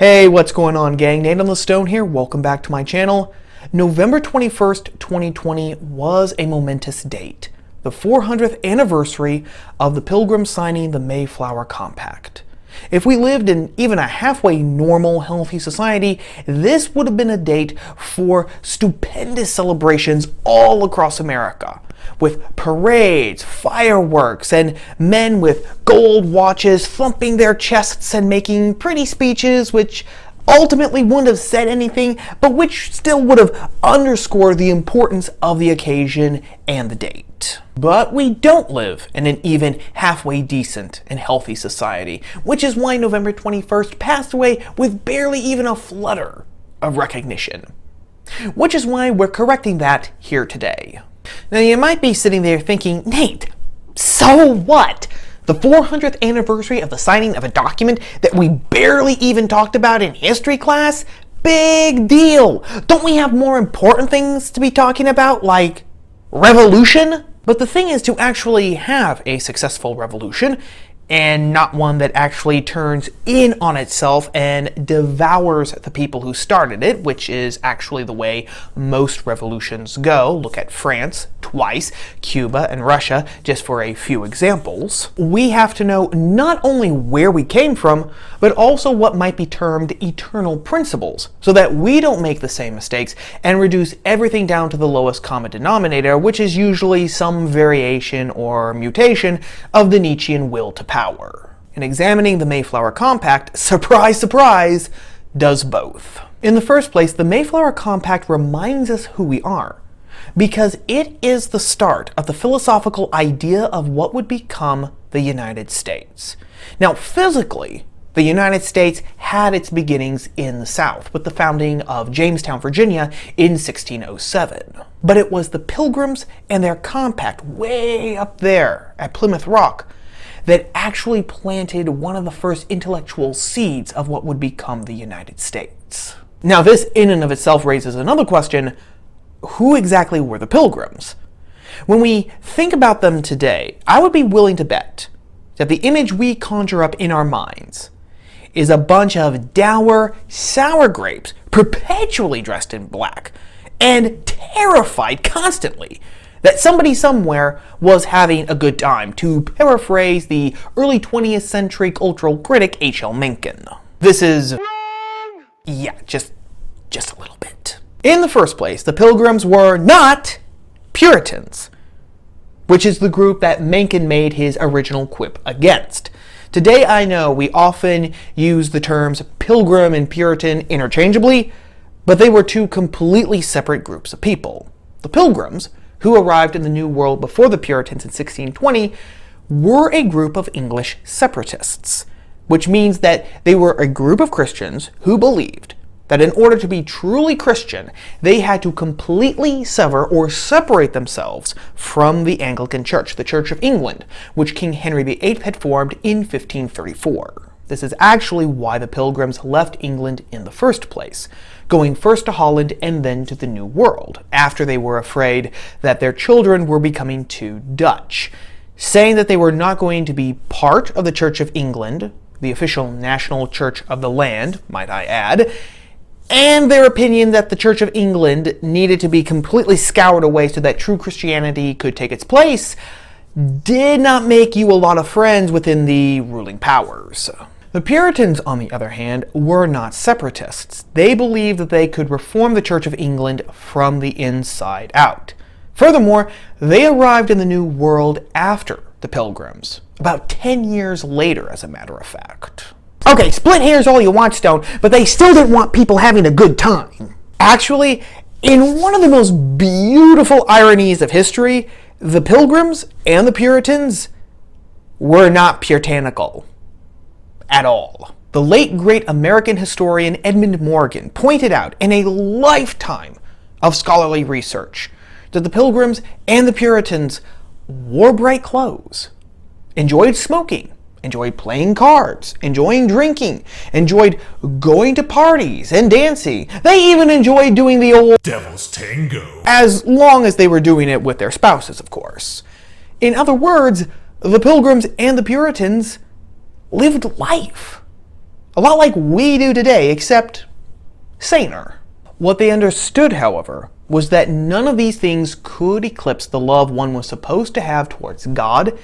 Hey, what's going on, gang? Nate on the Stone here. Welcome back to my channel. November 21st, 2020 was a momentous date. The 400th anniversary of the Pilgrim signing the Mayflower Compact. If we lived in even a halfway normal, healthy society, this would have been a date for stupendous celebrations all across America, with parades, fireworks, and men with gold watches thumping their chests and making pretty speeches which ultimately wouldn't have said anything, but which still would have underscored the importance of the occasion and the date. But we don't live in an even halfway decent and healthy society, which is why November 21st passed away with barely even a flutter of recognition. Which is why we're correcting that here today. Now you might be sitting there thinking, Nate, so what? The 400th anniversary of the signing of a document that we barely even talked about in history class? Big deal! Don't we have more important things to be talking about, like revolution? But the thing is to actually have a successful revolution, and not one that actually turns in on itself and devours the people who started it, which is actually the way most revolutions go. Look at France twice, Cuba and Russia, just for a few examples. We have to know not only where we came from, but also what might be termed eternal principles, so that we don't make the same mistakes and reduce everything down to the lowest common denominator, which is usually some variation or mutation of the Nietzschean will to power. And examining the Mayflower Compact, surprise, surprise, does both. In the first place, the Mayflower Compact reminds us who we are, because it is the start of the philosophical idea of what would become the United States. Now, physically, the United States had its beginnings in the South, with the founding of Jamestown, Virginia in 1607. But it was the Pilgrims and their compact way up there at Plymouth Rock that actually planted one of the first intellectual seeds of what would become the United States. Now, this in and of itself raises another question: who exactly were the Pilgrims? When we think about them today, I would be willing to bet that the image we conjure up in our minds is a bunch of dour, sour grapes perpetually dressed in black and terrified constantly that somebody somewhere was having a good time, to paraphrase the early 20th century cultural critic H.L. Mencken. This is wrong. Yeah, just a little bit. In the first place, the Pilgrims were not Puritans, which is the group that Mencken made his original quip against. Today, I know we often use the terms Pilgrim and Puritan interchangeably, but they were two completely separate groups of people. The Pilgrims, who arrived in the New World before the Puritans in 1620, were a group of English separatists, which means that they were a group of Christians who believed that in order to be truly Christian, they had to completely sever or separate themselves from the Anglican Church, the Church of England, which King Henry VIII had formed in 1534. This is actually why the Pilgrims left England in the first place, going first to Holland and then to the New World, after they were afraid that their children were becoming too Dutch, saying that they were not going to be part of the Church of England, the official national church of the land, might I add, and their opinion that the Church of England needed to be completely scoured away so that true Christianity could take its place, did not make you a lot of friends within the ruling powers. The Puritans, on the other hand, were not separatists. They believed that they could reform the Church of England from the inside out. Furthermore, they arrived in the New World after the Pilgrims, about 10 years later, as a matter of fact. Okay, split hairs all you want, Stone, but they still didn't want people having a good time. Actually, in one of the most beautiful ironies of history, the Pilgrims and the Puritans were not puritanical at all. The late great American historian Edmund Morgan pointed out in a lifetime of scholarly research that the Pilgrims and the Puritans wore bright clothes, enjoyed smoking, enjoyed playing cards, enjoying drinking, enjoyed going to parties and dancing. They even enjoyed doing the old devil's tango, as long as they were doing it with their spouses, of course. In other words, the Pilgrims and the Puritans lived life. A lot like we do today, except saner. What they understood, however, was that none of these things could eclipse the love one was supposed to have towards God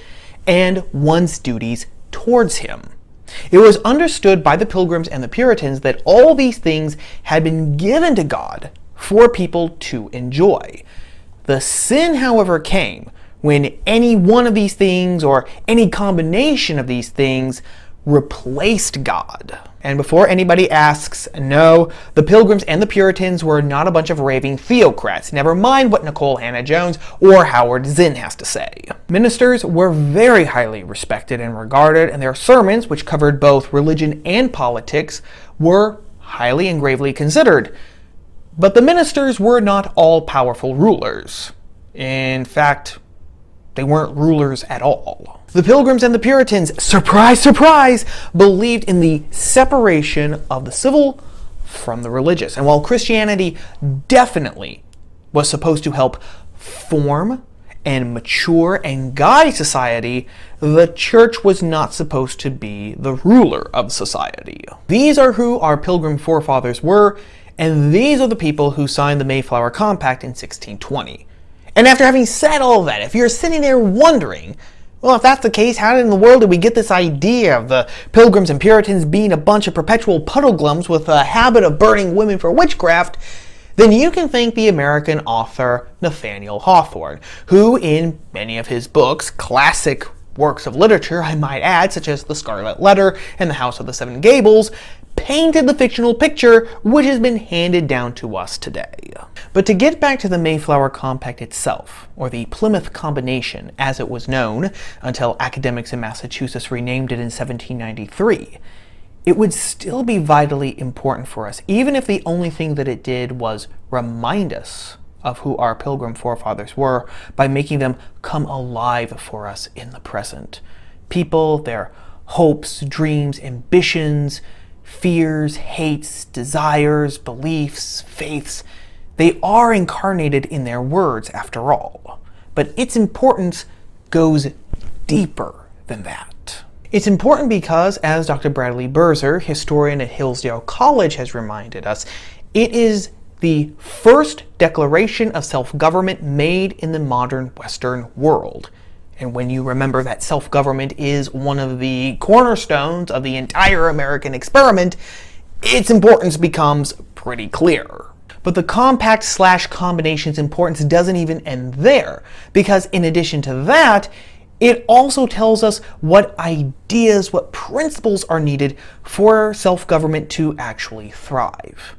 and one's duties towards Him. It was understood by the Pilgrims and the Puritans that all these things had been given to God for people to enjoy. The sin, however, came when any one of these things or any combination of these things replaced God. And before anybody asks, no, the Pilgrims and the Puritans were not a bunch of raving theocrats, never mind what Nicole Hannah-Jones or Howard Zinn has to say. Ministers were very highly respected and regarded, and their sermons, which covered both religion and politics, were highly and gravely considered. But the ministers were not all-powerful rulers. In fact, they weren't rulers at all. The Pilgrims and the Puritans, surprise, surprise, believed in the separation of the civil from the religious. And while Christianity definitely was supposed to help form and mature and guide society, the church was not supposed to be the ruler of society. These are who our Pilgrim forefathers were, and these are the people who signed the Mayflower Compact in 1620. And after having said all that, if you're sitting there wondering, well, if that's the case, how in the world did we get this idea of the Pilgrims and Puritans being a bunch of perpetual puddleglums with a habit of burning women for witchcraft? Then you can thank the American author Nathaniel Hawthorne, who in many of his books, classic works of literature I might add, such as The Scarlet Letter and The House of the Seven Gables, painted the fictional picture which has been handed down to us today. But to get back to the Mayflower Compact itself, or the Plymouth Combination as it was known until academics in Massachusetts renamed it in 1793, it would still be vitally important for us, even if the only thing that it did was remind us of who our Pilgrim forefathers were by making them come alive for us in the present. People, their hopes, dreams, ambitions, fears, hates, desires, beliefs, faiths, they are incarnated in their words after all. But its importance goes deeper than that. It's important because, as Dr. Bradley Birzer, historian at Hillsdale College, has reminded us, it is the first declaration of self-government made in the modern Western world. And when you remember that self-government is one of the cornerstones of the entire American experiment, its importance becomes pretty clear. But the compact/combination's importance doesn't even end there, because in addition to that, it also tells us what ideas, what principles are needed for self-government to actually thrive.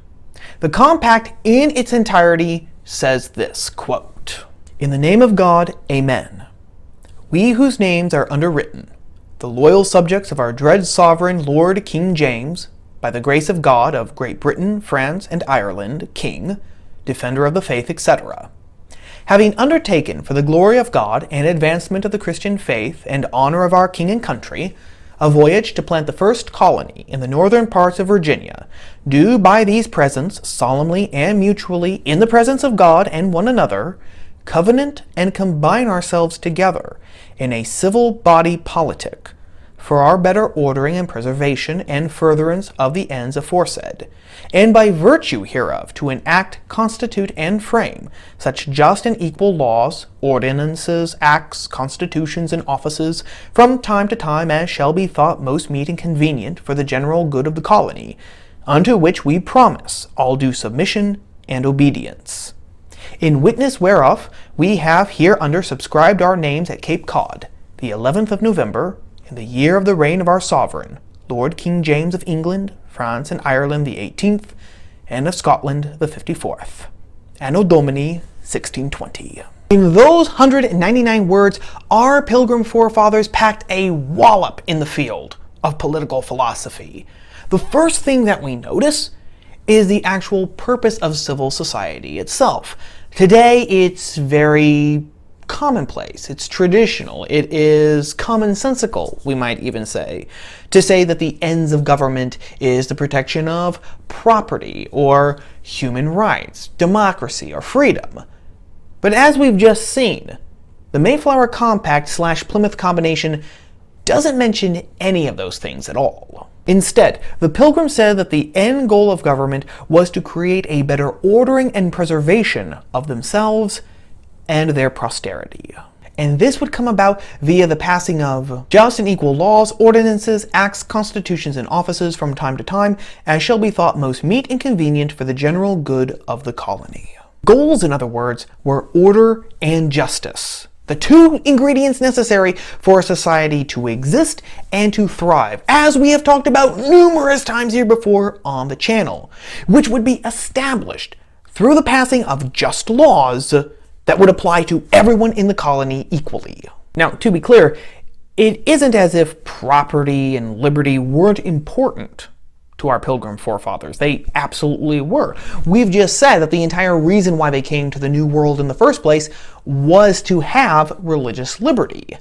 The compact in its entirety says this, quote, "In the name of God, amen. We whose names are underwritten, the loyal subjects of our dread sovereign Lord King James, by the grace of God of Great Britain, France, and Ireland, King, Defender of the Faith, etc., having undertaken for the glory of God and advancement of the Christian faith and honor of our King and country, a voyage to plant the first colony in the northern parts of Virginia, do by these presents solemnly and mutually in the presence of God and one another, covenant and combine ourselves together in a civil body politic, for our better ordering and preservation and furtherance of the ends aforesaid, and by virtue hereof to enact, constitute, and frame such just and equal laws, ordinances, acts, constitutions, and offices from time to time as shall be thought most meet and convenient for the general good of the colony, unto which we promise all due submission and obedience. In witness whereof we have hereunder subscribed our names at Cape Cod, the 11th of November, in the year of the reign of our sovereign, Lord King James of England, France, and Ireland the 18th, and of Scotland the 54th, Anno Domini 1620. In those 199 words, our Pilgrim forefathers packed a wallop in the field of political philosophy. The first thing that we notice is the actual purpose of civil society itself. Today, it's very commonplace, it's traditional, it is commonsensical, we might even say, to say that the ends of government is the protection of property or human rights, democracy, or freedom. But as we've just seen, the Mayflower Compact/Plymouth Combination doesn't mention any of those things at all. Instead, the Pilgrims said that the end goal of government was to create a better ordering and preservation of themselves and their posterity. And this would come about via the passing of just and equal laws, ordinances, acts, constitutions, and offices from time to time, as shall be thought most meet and convenient for the general good of the colony. Goals, in other words, were order and justice, the two ingredients necessary for a society to exist and to thrive, as we have talked about numerous times here before on the channel, which would be established through the passing of just laws that would apply to everyone in the colony equally. Now, to be clear, it isn't as if property and liberty weren't important to our Pilgrim forefathers. They absolutely were. We've just said that the entire reason why they came to the New World in the first place was to have religious liberty.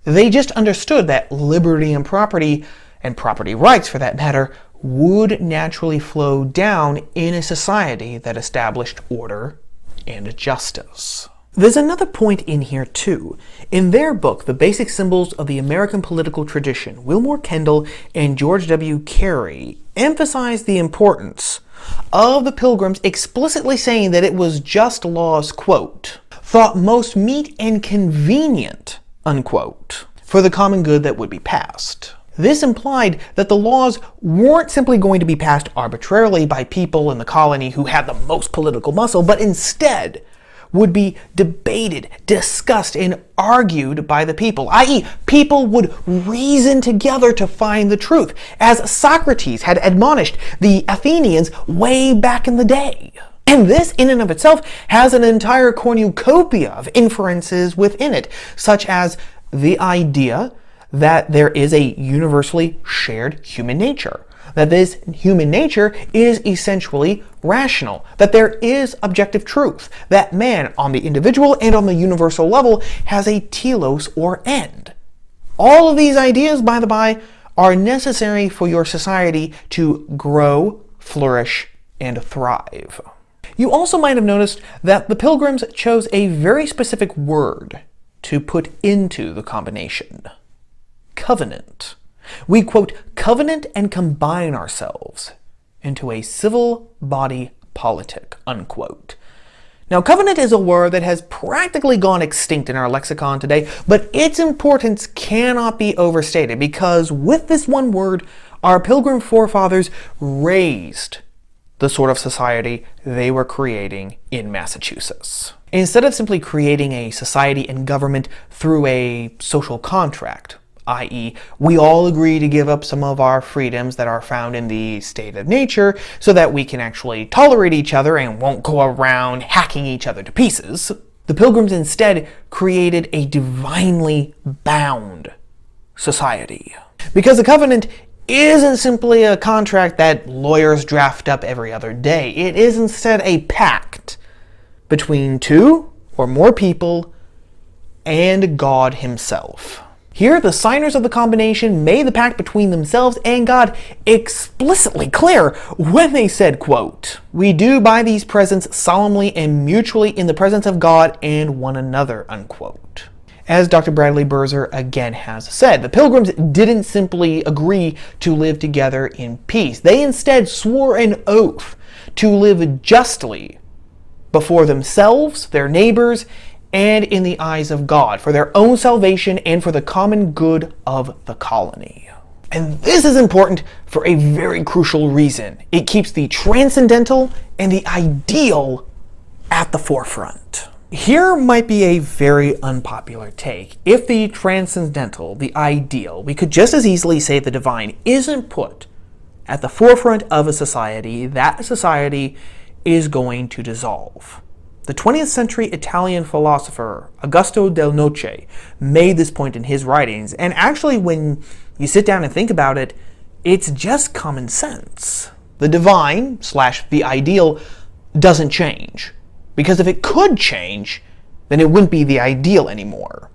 They just understood that liberty and property rights for that matter, would naturally flow down in a society that established order and justice. There's another point in here too. In their book, The Basic Symbols of the American Political Tradition, Wilmore Kendall and George W. Carey emphasize the importance of the Pilgrims explicitly saying that it was just laws, quote, thought most meet and convenient, unquote, for the common good that would be passed. This implied that the laws weren't simply going to be passed arbitrarily by people in the colony who had the most political muscle, but instead would be debated, discussed, and argued by the people, i.e., people would reason together to find the truth, as Socrates had admonished the Athenians way back in the day. And this, in and of itself, has an entire cornucopia of inferences within it, such as the idea that there is a universally shared human nature, that this human nature is essentially rational, that there is objective truth, that man on the individual and on the universal level has a telos or end. All of these ideas, by the by, are necessary for your society to grow, flourish, and thrive. You also might have noticed that the Pilgrims chose a very specific word to put into the combination: covenant. We, quote, covenant and combine ourselves into a civil body politic, unquote. Now, covenant is a word that has practically gone extinct in our lexicon today, but its importance cannot be overstated because with this one word, our Pilgrim forefathers raised the sort of society they were creating in Massachusetts. Instead of simply creating a society and government through a social contract, i.e., we all agree to give up some of our freedoms that are found in the state of nature so that we can actually tolerate each other and won't go around hacking each other to pieces, the Pilgrims instead created a divinely bound society. Because the covenant isn't simply a contract that lawyers draft up every other day. It is instead a pact between two or more people and God himself. Here, the signers of the combination made the pact between themselves and God explicitly clear when they said, quote, we do by these presents solemnly and mutually in the presence of God and one another, unquote. As Dr. Bradley Burzer again has said, the Pilgrims didn't simply agree to live together in peace. They instead swore an oath to live justly before themselves, their neighbors, and in the eyes of God, for their own salvation and for the common good of the colony. And this is important for a very crucial reason. It keeps the transcendental and the ideal at the forefront. Here might be a very unpopular take. If the transcendental, the ideal, we could just as easily say the divine, isn't put at the forefront of a society, that society is going to dissolve. The 20th century Italian philosopher Augusto Del Noce made this point in his writings, and actually when you sit down and think about it, it's just common sense. The divine / the ideal doesn't change, because if it could change, then it wouldn't be the ideal anymore.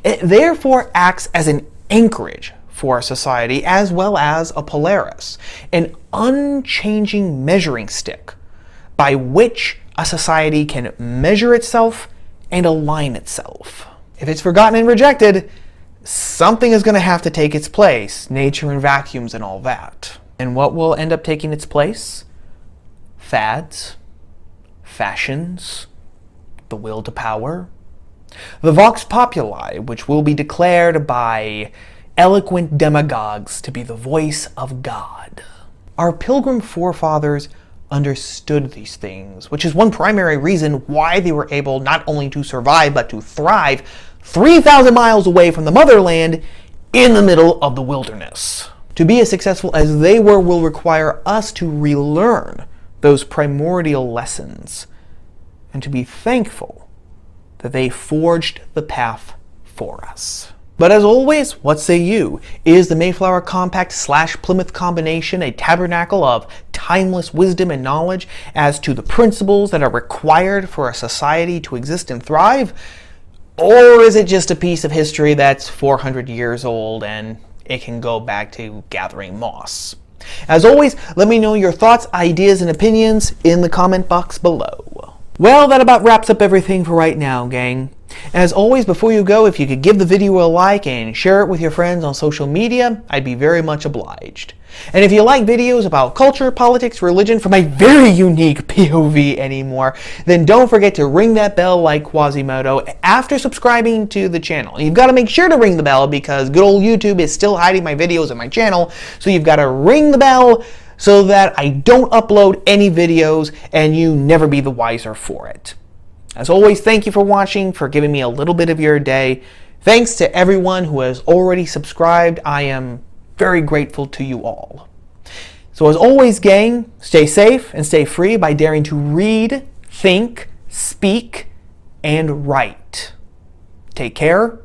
It therefore acts as an anchorage for a society as well as a Polaris, an unchanging measuring stick by which a society can measure itself and align itself. If it's forgotten and rejected, something is going to have to take its place. Nature and vacuums and all that. And what will end up taking its place? Fads, fashions, the will to power, the vox populi, which will be declared by eloquent demagogues to be the voice of God. Our Pilgrim forefathers understood these things, which is one primary reason why they were able not only to survive but to thrive 3,000 miles away from the motherland in the middle of the wilderness. To be as successful as they were will require us to relearn those primordial lessons and to be thankful that they forged the path for us. But as always, what say you? Is the Mayflower Compact / Plymouth Combination a tabernacle of timeless wisdom and knowledge as to the principles that are required for a society to exist and thrive? Or is it just a piece of history that's 400 years old and it can go back to gathering moss? As always, let me know your thoughts, ideas, and opinions in the comment box below. Well, that about wraps up everything for right now, gang. As always, before you go, if you could give the video a like and share it with your friends on social media, I'd be very much obliged. And if you like videos about culture, politics, religion from a very unique POV anymore, then don't forget to ring that bell like Quasimodo after subscribing to the channel. You've got to make sure to ring the bell because good old YouTube is still hiding my videos on my channel, so you've got to ring the bell so that I don't upload any videos and you never be the wiser for it. As always, thank you for watching, for giving me a little bit of your day. Thanks to everyone who has already subscribed. I am very grateful to you all. So as always, gang, stay safe and stay free by daring to read, think, speak, and write. Take care.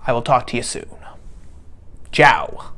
I will talk to you soon. Ciao.